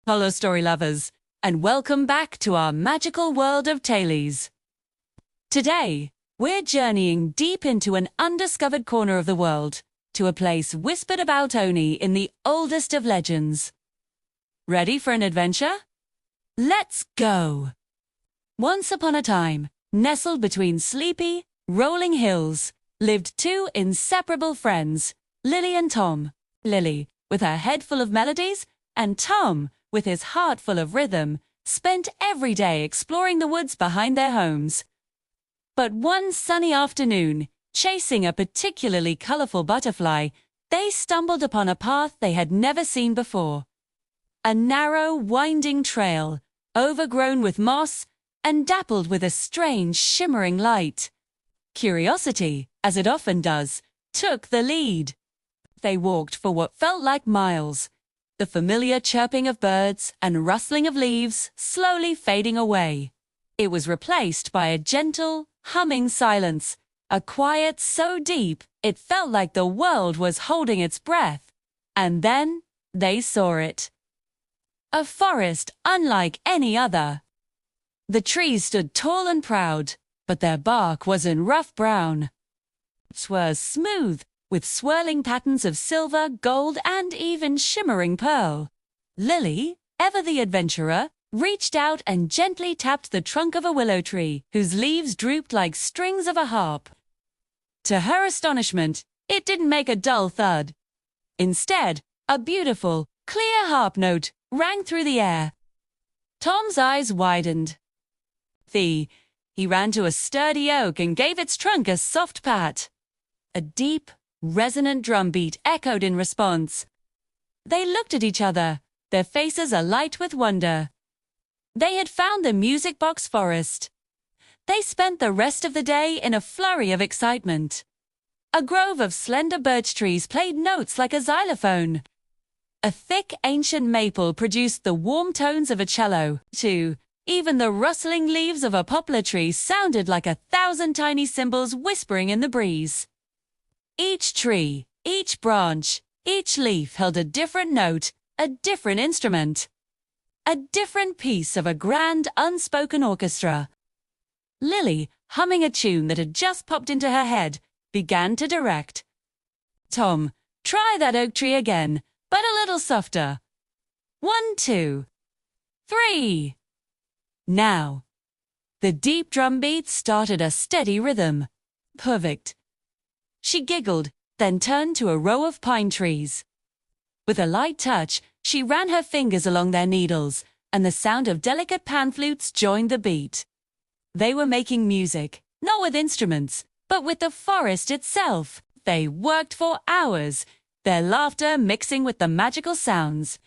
Hello, story lovers, and welcome back to our magical world of tailies. Today, we're journeying deep into an undiscovered corner of the world, to a place whispered about only in the oldest of legends. Ready for an adventure? Let's go! Once upon a time, nestled between sleepy, rolling hills, lived two inseparable friends, Lily and Tom. Lily, with her head full of melodies, and Tom, with his heart full of rhythm, spent every day exploring the woods behind their homes. But one sunny afternoon, chasing a particularly colorful butterfly, they stumbled upon a path they had never seen before. A narrow, winding trail, overgrown with moss and dappled with a strange, shimmering light. Curiosity, as it often does, took the lead. They walked for what felt like miles, the familiar chirping of birds and rustling of leaves slowly fading away. It was replaced by a gentle, humming silence, a quiet so deep it felt like the world was holding its breath. And then they saw it. A forest unlike any other. The trees stood tall and proud, but their bark was in rough brown. It was smooth, with swirling patterns of silver, gold, and even shimmering pearl. Lily, ever the adventurer, reached out and gently tapped the trunk of a willow tree, whose leaves drooped like strings of a harp. To her astonishment, it didn't make a dull thud. Instead, a beautiful, clear harp note rang through the air. Tom's eyes widened. He ran to a sturdy oak and gave its trunk a soft pat. A deep, resonant drumbeat echoed in response. They looked at each other, their faces alight with wonder. They had found the music box forest. They spent the rest of the day in a flurry of excitement. A grove of slender birch trees played notes like a xylophone. A thick, ancient maple produced the warm tones of a cello, too. Even the rustling leaves of a poplar tree sounded like 1,000 tiny cymbals whispering in the breeze. Each tree, each branch, each leaf held a different note, a different instrument. A different piece of a grand, unspoken orchestra. Lily, humming a tune that had just popped into her head, began to direct. Tom, try that oak tree again, but a little softer. 1, 2, 3. Now. The deep drum beat started a steady rhythm. Perfect. She giggled, then turned to a row of pine trees. With a light touch, she ran her fingers along their needles, and the sound of delicate pan flutes joined the beat. They were making music, not with instruments, but with the forest itself. They worked for hours, their laughter mixing with the magical sounds.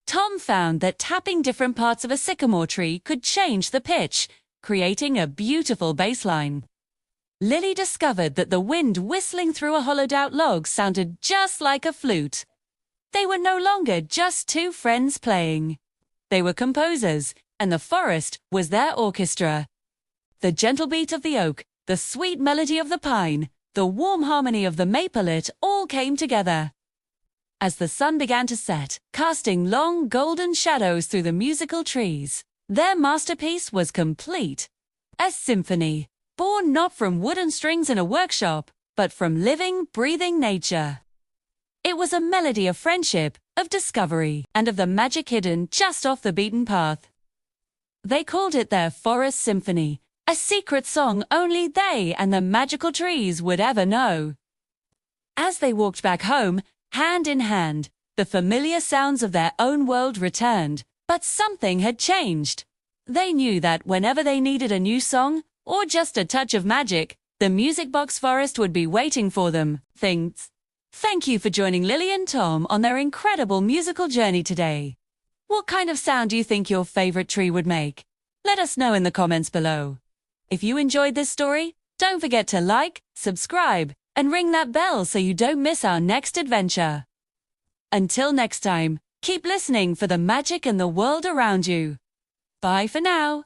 Tom found that tapping different parts of a sycamore tree could change the pitch, creating a beautiful bass line. Lily discovered that the wind whistling through a hollowed-out log sounded just like a flute. They were no longer just two friends playing. They were composers, and the forest was their orchestra. The gentle beat of the oak, the sweet melody of the pine, the warm harmony of the mapelet all came together. As the sun began to set, casting long golden shadows through the musical trees, their masterpiece was complete. A symphony, born not from wooden strings in a workshop, but from living, breathing nature. It was a melody of friendship, of discovery, and of the magic hidden just off the beaten path. They called it their Forest Symphony, a secret song only they and the magical trees would ever know. As they walked back home, hand in hand, the familiar sounds of their own world returned, but something had changed. They knew that whenever they needed a new song, or just a touch of magic, the Music Box Forest would be waiting for them. Thank you for joining Lily and Tom on their incredible musical journey today. What kind of sound do you think your favorite tree would make? Let us know in the comments below. If you enjoyed this story, don't forget to like, subscribe, and ring that bell so you don't miss our next adventure. Until next time, keep listening for the magic in the world around you. Bye for now.